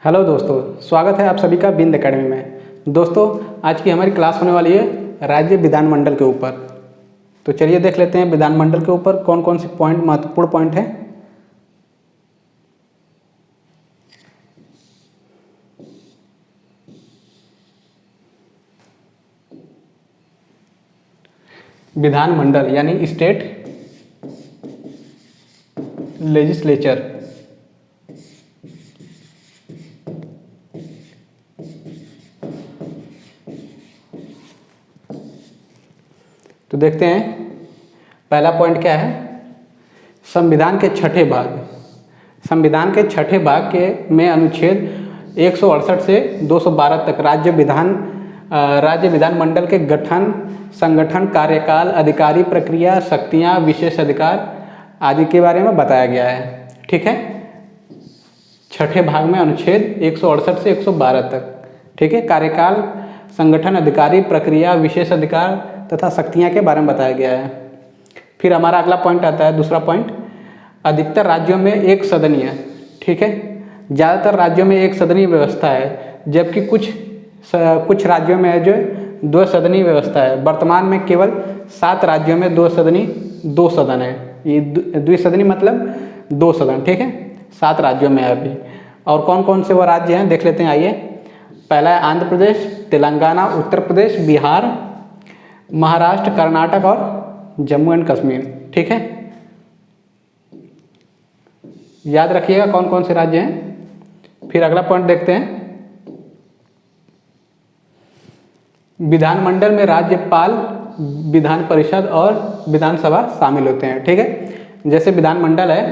Hello दोस्तों, स्वागत है आप सभी का बिंद एकेडमी में। दोस्तों, आज की हमारी क्लास होने वाली है राज्य विधानमंडल के ऊपर। तो चलिए देख लेते हैं विधानमंडल के ऊपर कौन कौन से पॉइंट महत्वपूर्ण पॉइंट हैं। विधानमंडल यानी स्टेट लेजिस्लेचर। तो देखते हैं पहला पॉइंट क्या है। संविधान के छठे भाग। संविधान के छठे भाग के में अनुच्छेद 168 से 212 तक राज्य विधानमंडल के गठन, संगठन, कार्यकाल, अधिकारी, प्रक्रिया, शक्तियां, विशेष अधिकार आदि के बारे में बताया गया है। ठीक है, छठे भाग में अनुच्छेद 168 से 112 तक। ठीक है, कार्यकाल, संगठन, अधिकारी, प्रक्रिया, विशेष अधिकार तथा शक्तियां के बारे में बताया गया है। फिर हमारा अगला पॉइंट आता है, दूसरा पॉइंट, अधिकतर राज्यों में एक सदनीय। ठीक है, ज़्यादातर राज्यों में एक सदनीय व्यवस्था है, जबकि कुछ राज्यों में जो दो सदनीय व्यवस्था है। वर्तमान में केवल 7 राज्यों में दो सदन है। ये द्विसदनी मतलब 2 सदन। ठीक है, 7 राज्यों में है अभी। और कौन कौन से वो राज्य हैं देख लेते हैं, आइए। पहला है आंध्र प्रदेश, तेलंगाना, उत्तर प्रदेश, बिहार, महाराष्ट्र, कर्नाटक और जम्मू एंड कश्मीर। ठीक है, याद रखिएगा कौन कौन से राज्य हैं। फिर अगला पॉइंट देखते हैं। विधानमंडल में राज्यपाल, विधान परिषद और विधानसभा शामिल होते हैं। ठीक है, जैसे विधानमंडल है,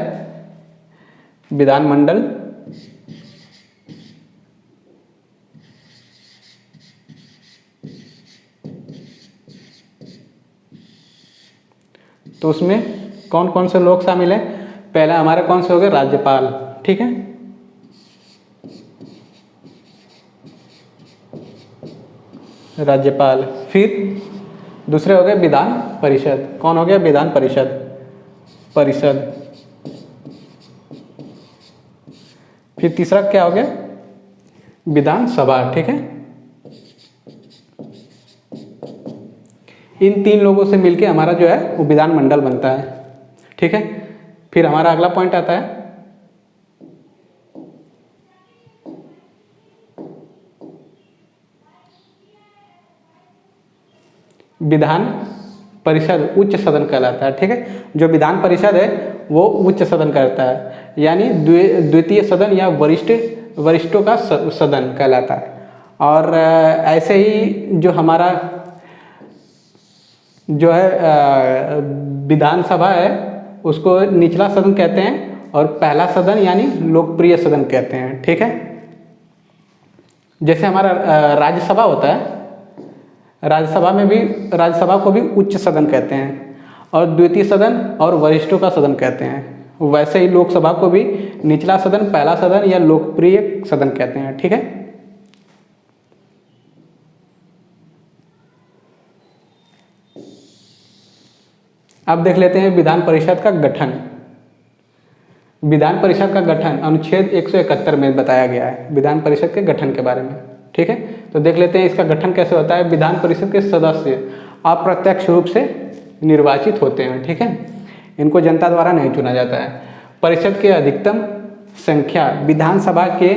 विधानमंडल तो उसमें कौन कौन से लोग शामिल हैं। पहला हमारे कौन से हो गए, राज्यपाल। ठीक है, राज्यपाल। फिर दूसरे हो गए विधान परिषद। कौन हो गया, विधान परिषद। फिर तीसरा क्या हो गया, विधानसभा। ठीक है, इन 3 लोगों से मिलके हमारा जो है वो विधानमंडल बनता है। ठीक है, फिर हमारा अगला पॉइंट आता है विधान परिषद उच्च सदन कहलाता है। ठीक है, जो विधान परिषद है वो उच्च सदन कहता है, यानी द्वितीय सदन या वरिष्ठों का सदन कहलाता है। और ऐसे ही जो हमारा जो है विधानसभा है उसको निचला सदन कहते हैं, और पहला सदन यानी लोकप्रिय सदन कहते हैं। ठीक है, जैसे हमारा राज्यसभा होता है, राज्यसभा को भी उच्च सदन कहते हैं, और द्वितीय सदन और वरिष्ठों का सदन कहते हैं। वैसे ही लोकसभा को भी निचला सदन, पहला सदन या लोकप्रिय सदन कहते हैं। ठीक है, अब देख लेते हैं विधान परिषद का गठन। विधान परिषद का गठन अनुच्छेद 171 में बताया गया है, विधान परिषद के गठन के बारे में। ठीक है, तो देख लेते हैं इसका गठन कैसे होता है। विधान परिषद के सदस्य अप्रत्यक्ष रूप से निर्वाचित होते हैं। ठीक है, इनको जनता द्वारा नहीं चुना जाता है। परिषद के अधिकतम संख्या विधानसभा के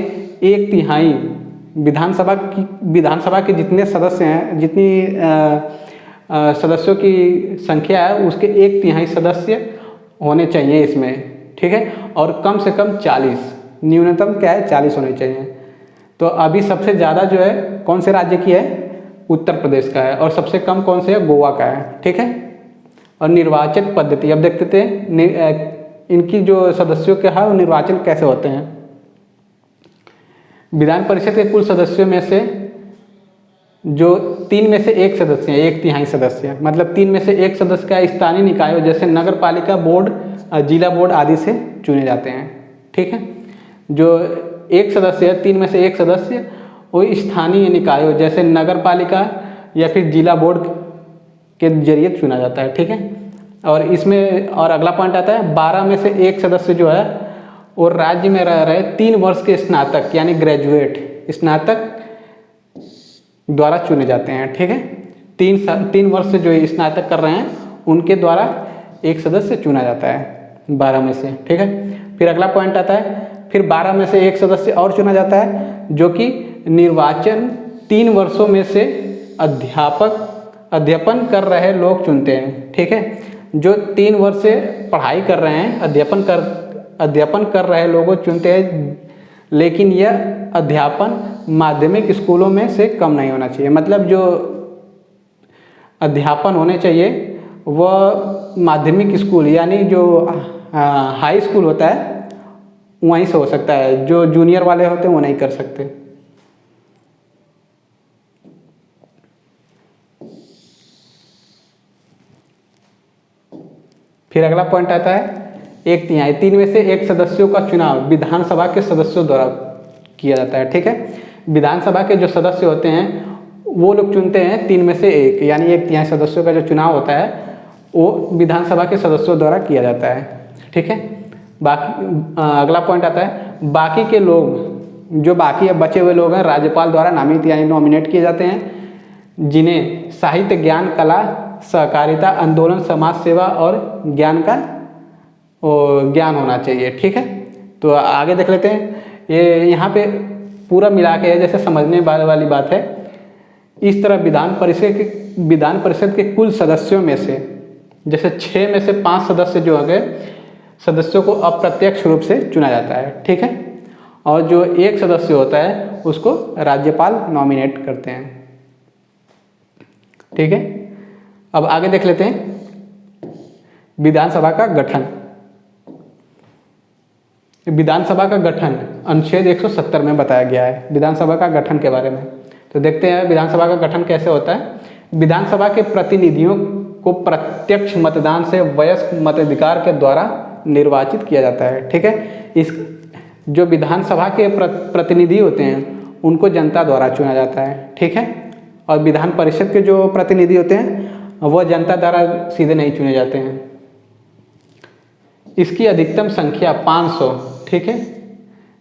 1/3, विधानसभा के जितने सदस्य हैं, जितनी सदस्यों की संख्या है उसके 1/3 सदस्य होने चाहिए इसमें। ठीक है, और कम से कम 40, न्यूनतम क्या है 40 होने चाहिए। तो अभी सबसे ज़्यादा जो है कौन से राज्य की है, उत्तर प्रदेश का है, और सबसे कम कौन से है, गोवा का है। ठीक है, और निर्वाचन पद्धति अब देखते हैं इनकी जो सदस्यों के है वो निर्वाचन कैसे होते हैं। विधान परिषद के कुल सदस्यों में से जो 3 में से 1 सदस्य है, 1/3 सदस्य, मतलब 3 में से 1 सदस्य का स्थानीय निकायों जैसे नगर पालिका बोर्ड, जिला बोर्ड आदि से चुने जाते हैं। ठीक है, जो 1 सदस्य है, 3 में से 1 सदस्य वो स्थानीय निकायों जैसे नगर पालिका या फिर जिला बोर्ड के जरिए चुना जाता है। ठीक है, और इसमें और अगला पॉइंट आता है 12 में से 1 सदस्य जो है और राज्य में रह रहे 3 वर्ष के स्नातक यानी ग्रेजुएट स्नातक द्वारा चुने जाते हैं। ठीक है, 3 वर्ष से जो स्नातक कर रहे हैं उनके द्वारा एक सदस्य चुना जाता है 12 में से। ठीक है, फिर अगला पॉइंट आता है, फिर 12 में से एक सदस्य और चुना जाता है जो कि निर्वाचन 3 वर्षों में से अध्यापन कर रहे लोग चुनते हैं। ठीक है, जो 3 वर्ष से पढ़ाई कर रहे हैं अध्यापन कर रहे लोगों चुनते हैं, लेकिन यह अध्यापन माध्यमिक स्कूलों में से कम नहीं होना चाहिए। मतलब जो अध्यापन होने चाहिए वह माध्यमिक स्कूल यानी जो हाई स्कूल होता है वहीं से हो सकता है, जो जूनियर वाले होते हैं वो नहीं कर सकते। फिर अगला पॉइंट आता है 1/3 3 में से 1 सदस्यों का चुनाव विधानसभा के सदस्यों द्वारा किया जाता है। ठीक है, विधानसभा के जो सदस्य होते हैं वो लोग चुनते हैं 3 में से 1 यानी 1/3 सदस्यों का जो चुनाव होता है वो विधानसभा के सदस्यों द्वारा किया जाता है। ठीक है, बाकी अगला पॉइंट आता है बाकी के लोग जो बाकी अब बचे हुए लोग हैं राज्यपाल द्वारा नामित यानी नॉमिनेट किए जाते हैं, जिन्हें साहित्य, ज्ञान, कला, सहकारिता, आंदोलन, समाज सेवा और ज्ञान का ज्ञान होना चाहिए। ठीक है, तो आगे देख लेते हैं। ये यहाँ पे पूरा मिला के जैसे समझने वाली बात है। इस तरह विधान परिषद के कुल सदस्यों में से जैसे 6 में से 5 सदस्य जो हो गए सदस्यों को अप्रत्यक्ष रूप से चुना जाता है। ठीक है, और जो 1 सदस्य होता है उसको राज्यपाल नॉमिनेट करते हैं। ठीक है, अब आगे देख लेते हैं विधानसभा का गठन। विधानसभा का गठन अनुच्छेद 170 में बताया गया है विधानसभा का गठन के बारे में। तो देखते हैं विधानसभा का गठन कैसे होता है। विधानसभा के प्रतिनिधियों को प्रत्यक्ष मतदान से वयस्क मताधिकार के द्वारा निर्वाचित किया जाता है। ठीक है, इस जो विधानसभा के प्रतिनिधि होते हैं उनको जनता द्वारा चुना जाता है। ठीक है, और विधान परिषद के जो प्रतिनिधि होते हैं वह जनता द्वारा सीधे नहीं चुने जाते हैं। इसकी अधिकतम संख्या 500। ठीक है,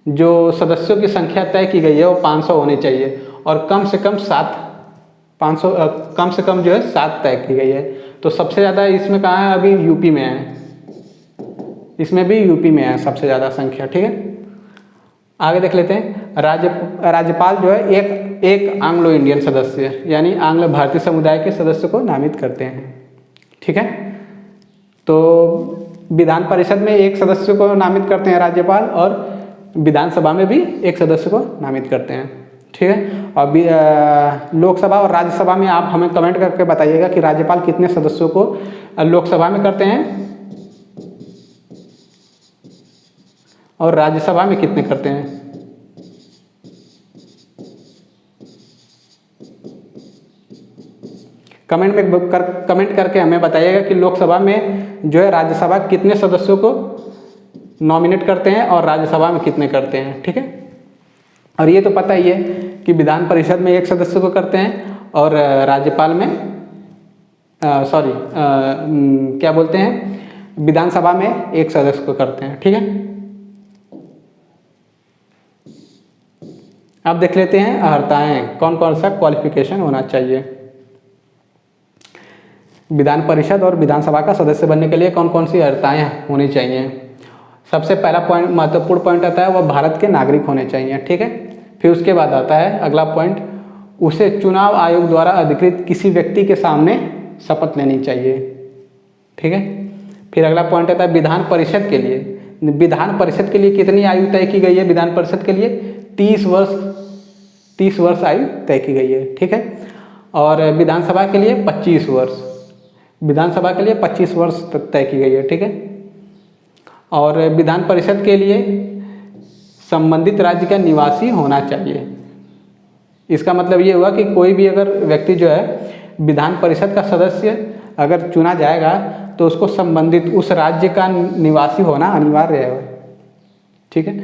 जो सदस्यों की संख्या तय की गई है वो 500 होनी चाहिए और कम से कम 7 कम से कम जो है 7 तय की गई है। तो सबसे ज़्यादा इसमें कहाँ है, अभी यूपी में है, इसमें भी यूपी में है सबसे ज़्यादा संख्या। ठीक है, आगे देख लेते हैं। राज्यपाल जो है एक एंग्लो इंडियन सदस्य यानी आंग्ल भारतीय समुदाय के सदस्य को नामित करते हैं। ठीक है, तो विधान परिषद में 1 सदस्य को नामित करते हैं राज्यपाल और विधानसभा में भी 1 सदस्य को नामित करते हैं। ठीक है, और लोकसभा और राज्यसभा में आप हमें कमेंट करके बताइएगा कि राज्यपाल कितने सदस्यों को लोकसभा में करते हैं और राज्यसभा में कितने करते हैं। कमेंट करके हमें बताइएगा कि लोकसभा में जो है राज्यसभा कितने सदस्यों को नॉमिनेट करते हैं और राज्यसभा में कितने करते हैं। ठीक है, और ये तो पता ही है कि विधान परिषद में 1 सदस्य को करते हैं और राज्यपाल में क्या बोलते हैं, विधानसभा में 1 सदस्य को करते हैं। ठीक है, अब देख लेते हैं अर्हताएं, कौन कौन सा क्वालिफिकेशन होना चाहिए। विधान परिषद और विधानसभा का सदस्य बनने के लिए कौन कौन सी अर्हताएं होनी चाहिए। सबसे पहला पॉइंट, महत्वपूर्ण पॉइंट आता है, वह भारत के नागरिक होने चाहिए। ठीक है, फिर उसके बाद आता है अगला पॉइंट, उसे चुनाव आयोग द्वारा अधिकृत किसी व्यक्ति के सामने शपथ लेनी चाहिए। ठीक है, फिर अगला पॉइंट आता है विधान परिषद के लिए। विधान परिषद के लिए कितनी आयु तय की गई है, विधान परिषद के लिए 30 वर्ष आयु तय की गई है। ठीक है, और विधानसभा के लिए 25 वर्ष, विधानसभा के लिए 25 वर्ष तय की गई है। ठीक है, और विधान परिषद के लिए संबंधित राज्य का निवासी होना चाहिए। इसका मतलब ये हुआ कि कोई भी अगर व्यक्ति जो है विधान परिषद का सदस्य अगर चुना जाएगा तो उसको संबंधित उस राज्य का निवासी होना अनिवार्य है। ठीक है,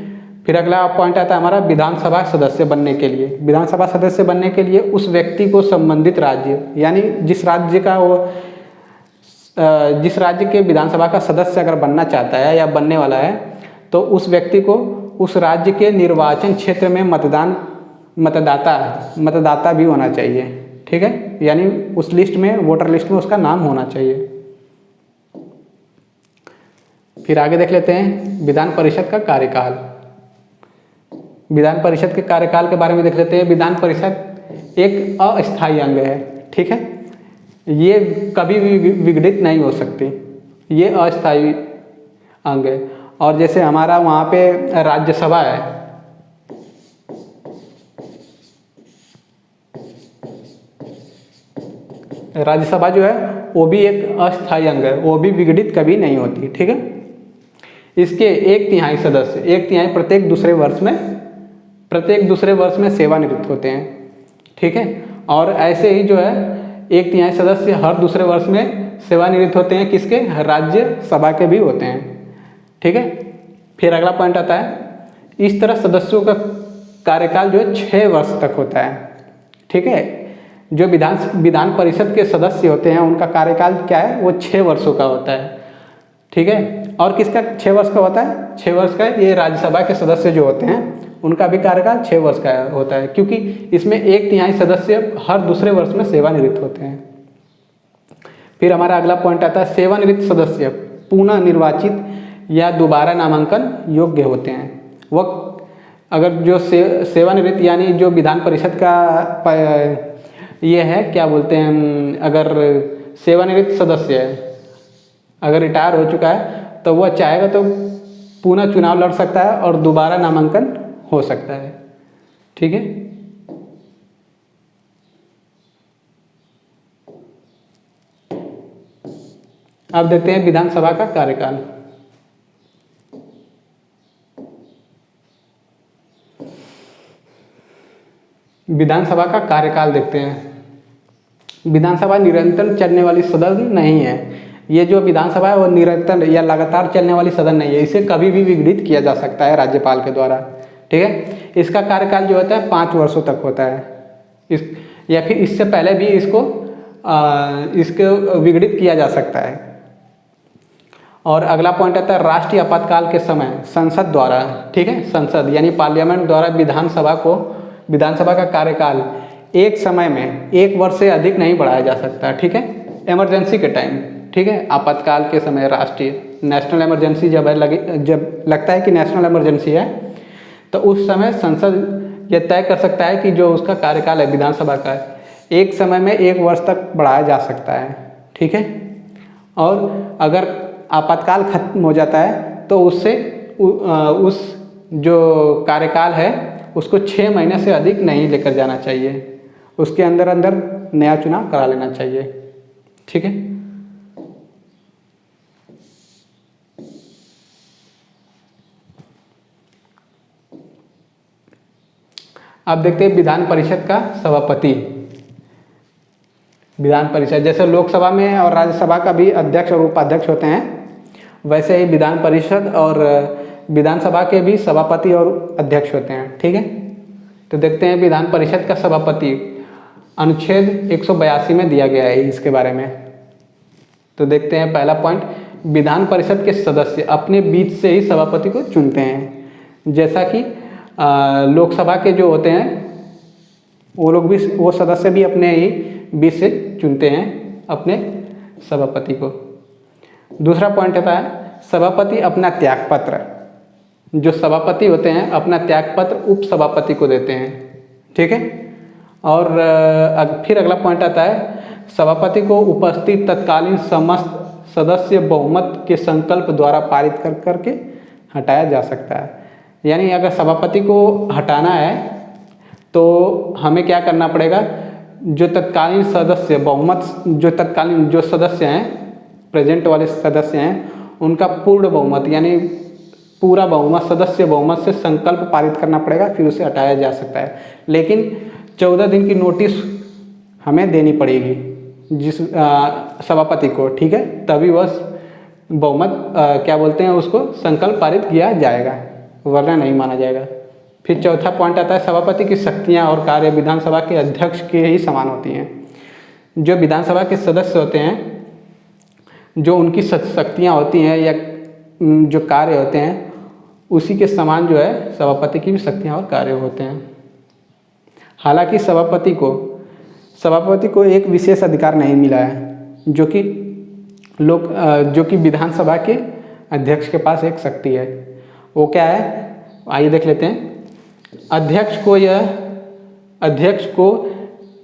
फिर अगला पॉइंट आता है हमारा विधानसभा सदस्य बनने के लिए। विधानसभा सदस्य बनने के लिए उस व्यक्ति को संबंधित राज्य यानी जिस राज्य के विधानसभा का सदस्य अगर बनना चाहता है या बनने वाला है तो उस व्यक्ति को उस राज्य के निर्वाचन क्षेत्र में मतदाता भी होना चाहिए, ठीक है, यानी उस लिस्ट में, वोटर लिस्ट में उसका नाम होना चाहिए। फिर आगे देख लेते हैं विधान परिषद का कार्यकाल। विधान परिषद के कार्यकाल के बारे में देख लेते हैं। विधान परिषद एक अस्थायी अंग है, ठीक है, ये कभी भी विघटित नहीं हो सकती, ये अस्थायी अंग है। और जैसे हमारा वहाँ पे राज्यसभा है, राज्यसभा जो है वो भी एक अस्थायी अंग है, वो भी विघटित कभी नहीं होती, ठीक है। इसके 1/3 सदस्य, 1/3 प्रत्येक दूसरे वर्ष में सेवानिवृत्त होते हैं, ठीक है। और ऐसे ही जो है 1/3 सदस्य हर दूसरे वर्ष में सेवानिवृत्त होते हैं, किसके, राज्यसभा के भी होते हैं, ठीक है। फिर अगला पॉइंट आता है, इस तरह सदस्यों का कार्यकाल जो है 6 वर्ष तक होता है, ठीक है। जो विधान परिषद के सदस्य होते हैं उनका कार्यकाल क्या है, वो 6 वर्षों का होता है, ठीक है। और किसका 6 वर्ष का होता है, 6 वर्ष का ये राज्यसभा के सदस्य जो होते हैं उनका भी कार्यकाल 6 वर्ष का होता है, क्योंकि इसमें 1/3 सदस्य हर दूसरे वर्ष में सेवानिवृत्त होते हैं। फिर हमारा अगला पॉइंट आता है, सेवानिवृत्त सदस्य पुनः निर्वाचित या दोबारा नामांकन योग्य होते हैं। वह अगर जो सेवानिवृत्त यानी जो विधान परिषद का ये है, क्या बोलते हैं, अगर सेवानिवृत्त सदस्य है, अगर रिटायर हो चुका है तो वह चाहेगा तो पुनः चुनाव लड़ सकता है और दोबारा नामांकन हो सकता है, ठीक है। अब देखते हैं विधानसभा का कार्यकाल। विधानसभा का कार्यकाल देखते हैं। विधानसभा निरंतर चलने वाली सदन नहीं है। ये जो विधानसभा है वो निरंतर या लगातार चलने वाली सदन नहीं है, इसे कभी भी विघटित किया जा सकता है राज्यपाल के द्वारा, ठीक है। इसका कार्यकाल जो होता है 5 वर्षों तक होता है, या फिर इससे पहले भी इसको विघटित किया जा सकता है। और अगला पॉइंट आता है, राष्ट्रीय आपातकाल के समय संसद द्वारा, ठीक है, संसद यानी पार्लियामेंट द्वारा विधानसभा का कार्यकाल एक समय में 1 वर्ष से अधिक नहीं बढ़ाया जा सकता, ठीक है। इमरजेंसी के टाइम, ठीक है, आपातकाल के समय, राष्ट्रीय नेशनल इमरजेंसी जब लगता है कि नेशनल इमरजेंसी है तो उस समय संसद यह तय कर सकता है कि जो उसका कार्यकाल है विधानसभा का, एक समय में 1 वर्ष तक बढ़ाया जा सकता है, ठीक है। और अगर आपातकाल खत्म हो जाता है तो उससे उस जो कार्यकाल है उसको 6 महीने से अधिक नहीं लेकर जाना चाहिए, उसके अंदर नया चुनाव करा लेना चाहिए, ठीक है। अब देखते हैं विधान परिषद का सभापति। विधान परिषद जैसे लोकसभा में और राज्यसभा का भी अध्यक्ष और उपाध्यक्ष होते हैं, वैसे ही विधान परिषद और विधानसभा के भी सभापति और अध्यक्ष होते हैं, ठीक है। तो देखते हैं विधान परिषद का सभापति, अनुच्छेद 182 में दिया गया है इसके बारे में। तो देखते हैं पहला पॉइंट, विधान परिषद के सदस्य अपने बीच से ही सभापति को चुनते हैं, जैसा कि लोकसभा के जो होते हैं वो सदस्य भी अपने ही बीच से चुनते हैं अपने सभापति को। दूसरा पॉइंट आता है, सभापति अपना त्यागपत्र, जो सभापति होते हैं अपना त्यागपत्र उप सभापति को देते हैं, ठीक है। और फिर अगला पॉइंट आता है, सभापति को उपस्थित तत्कालीन समस्त सदस्य बहुमत के संकल्प द्वारा पारित करके हटाया जा सकता है। यानी अगर सभापति को हटाना है तो हमें क्या करना पड़ेगा, जो तत्कालीन सदस्य जो सदस्य हैं, प्रेजेंट वाले सदस्य हैं, उनका पूर्ण बहुमत यानी पूरा बहुमत, सदस्य बहुमत से संकल्प पारित करना पड़ेगा, फिर उसे हटाया जा सकता है। लेकिन 14 दिन की नोटिस हमें देनी पड़ेगी जिस सभापति को, ठीक है, तभी वह बहुमत उसको संकल्प पारित किया जाएगा, वरना नहीं माना जाएगा। फिर चौथा पॉइंट आता है, सभापति की शक्तियां और कार्य विधानसभा के अध्यक्ष के ही समान होती हैं। जो विधानसभा के सदस्य होते हैं, जो उनकी शक्तियां होती हैं या जो कार्य होते हैं उसी के समान जो है सभापति की भी शक्तियाँ और कार्य होते हैं। हालांकि सभापति को एक विशेष अधिकार नहीं मिला है जो कि विधानसभा के अध्यक्ष के पास एक शक्ति है। वो क्या है, आइए देख लेते हैं। अध्यक्ष को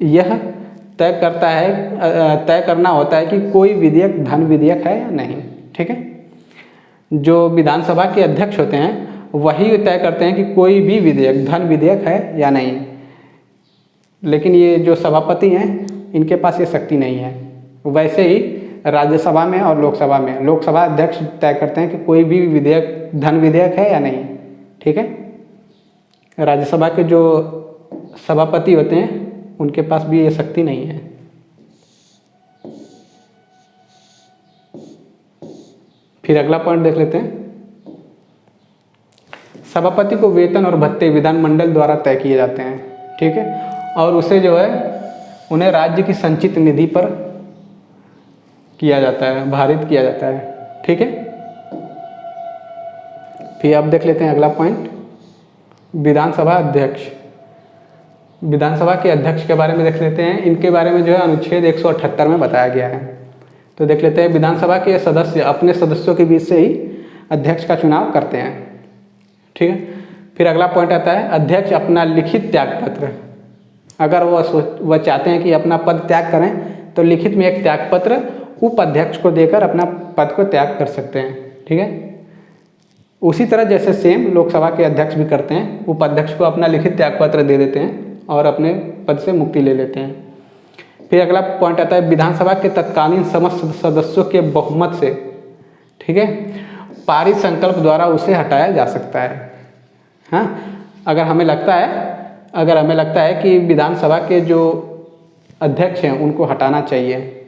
यह तय करना होता है कि कोई विधेयक धन विधेयक है या नहीं। ठीक है, जो विधानसभा के अध्यक्ष होते हैं वही तय करते हैं कि कोई भी विधेयक धन विधेयक है या नहीं। लेकिन ये जो सभापति हैं इनके पास ये शक्ति नहीं है। वैसे ही राज्यसभा में और लोकसभा अध्यक्ष तय करते हैं कि कोई भी विधेयक धन विधेयक है या नहीं। ठीक है, राज्यसभा के जो सभापति होते हैं उनके पास भी ये शक्ति नहीं है। फिर अगला पॉइंट देख लेते हैं। सभापति को वेतन और भत्ते विधानमंडल द्वारा तय किए जाते हैं। ठीक है, और उसे जो है उन्हें राज्य की संचित निधि पर किया जाता है, भारित किया जाता है। ठीक है, फिर आप देख लेते हैं अगला पॉइंट, विधानसभा के अध्यक्ष के बारे में देख लेते हैं। इनके बारे में जो है अनुच्छेद 178 में बताया गया है। तो देख लेते हैं, विधानसभा के सदस्य अपने सदस्यों के बीच से ही अध्यक्ष का चुनाव करते हैं। ठीक है, फिर अगला पॉइंट आता है, अध्यक्ष अपना लिखित त्यागपत्र, अगर वह चाहते हैं कि अपना पद त्याग करें तो लिखित में एक त्यागपत्र उपाध्यक्ष को देकर अपना पद को त्याग कर सकते हैं। ठीक है, उसी तरह जैसे सेम लोकसभा के अध्यक्ष भी करते हैं, उपाध्यक्ष को अपना लिखित त्यागपत्र दे देते हैं और अपने पद से मुक्ति ले लेते हैं। फिर अगला पॉइंट आता है, विधानसभा के तत्कालीन समस्त सदस्यों के बहुमत से, ठीक है, पारित संकल्प द्वारा उसे हटाया जा सकता है। हाँ, अगर हमें लगता है कि विधानसभा के जो अध्यक्ष हैं उनको हटाना चाहिए,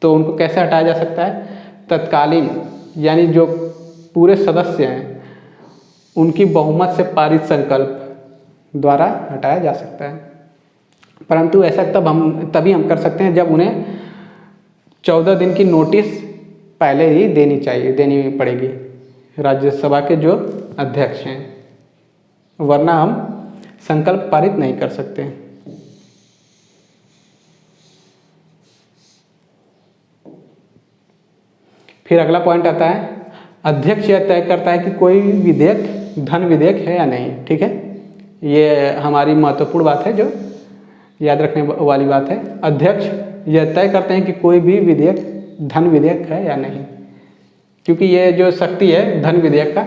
तो उनको कैसे हटाया जा सकता है? तत्कालीन यानी जो पूरे सदस्य हैं उनकी बहुमत से पारित संकल्प द्वारा हटाया जा सकता है। परंतु ऐसा तभी हम कर सकते हैं जब उन्हें 14 दिन की नोटिस पहले ही देनी पड़ेगी राज्यसभा के जो अध्यक्ष हैं, वरना हम संकल्प पारित नहीं कर सकते। फिर अगला पॉइंट आता है, अध्यक्ष यह तय करता है कि कोई विधेयक धन विधेयक है या नहीं। ठीक है, ये हमारी महत्वपूर्ण बात है, जो याद रखने वाली बात है। अध्यक्ष यह तय करते हैं कि कोई भी विधेयक धन विधेयक है या नहीं, क्योंकि ये जो शक्ति है धन विधेयक का,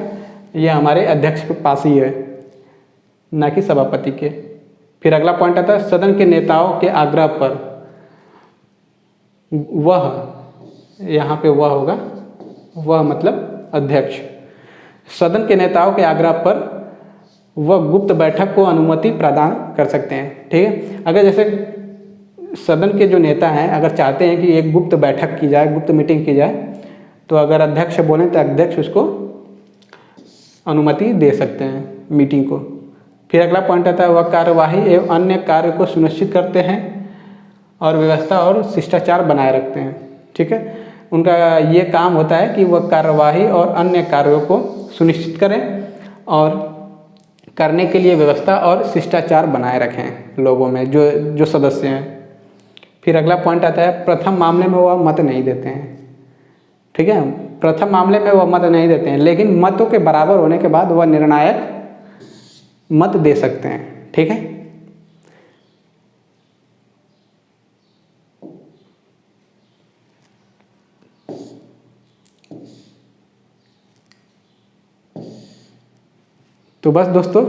ये हमारे अध्यक्ष के पास ही है, ना कि सभापति के। फिर अगला पॉइंट आता है, सदन के नेताओं के आग्रह पर यहाँ पे होगा, वह मतलब अध्यक्ष, सदन के नेताओं के आग्रह पर वह गुप्त बैठक को अनुमति प्रदान कर सकते हैं। ठीक है, अगर जैसे सदन के जो नेता हैं अगर चाहते हैं कि एक गुप्त बैठक की जाए, गुप्त मीटिंग की जाए, तो अगर अध्यक्ष बोलें तो अध्यक्ष उसको अनुमति दे सकते हैं मीटिंग को। फिर अगला पॉइंट आता है, वह कार्यवाही एवं अन्य कार्य को सुनिश्चित करते हैं और व्यवस्था और शिष्टाचार बनाए रखते हैं। ठीक है, उनका ये काम होता है कि वह कार्यवाही और अन्य कार्यों को सुनिश्चित करें और करने के लिए व्यवस्था और शिष्टाचार बनाए रखें लोगों में, जो सदस्य हैं। फिर अगला पॉइंट आता है, प्रथम मामले में वह मत नहीं देते हैं। ठीक है, प्रथम मामले में वह मत नहीं देते हैं, लेकिन मतों के बराबर होने के बाद वह निर्णायक मत दे सकते हैं। ठीक है, तो बस दोस्तों,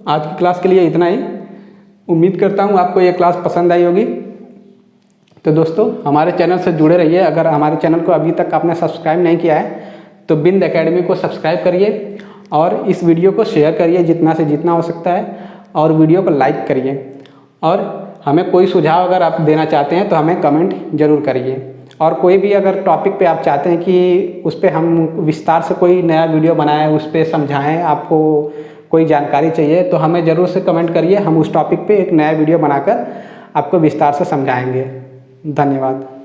आज की क्लास के लिए इतना ही। उम्मीद करता हूँ आपको ये क्लास पसंद आई होगी। तो दोस्तों, हमारे चैनल से जुड़े रहिए। अगर हमारे चैनल को अभी तक आपने सब्सक्राइब नहीं किया है तो बिंद एकेडमी को सब्सक्राइब करिए और इस वीडियो को शेयर करिए जितना से जितना हो सकता है, और वीडियो को लाइक करिए। और हमें कोई सुझाव अगर आप देना चाहते हैं तो हमें कमेंट ज़रूर करिए। और कोई भी अगर टॉपिक पे आप चाहते हैं कि उस पर हम विस्तार से कोई नया वीडियो बनाएं, उस पर समझाएं, आपको कोई जानकारी चाहिए, तो हमें ज़रूर से कमेंट करिए। हम उस टॉपिक पे एक नया वीडियो बनाकर आपको विस्तार से समझाएंगे। धन्यवाद।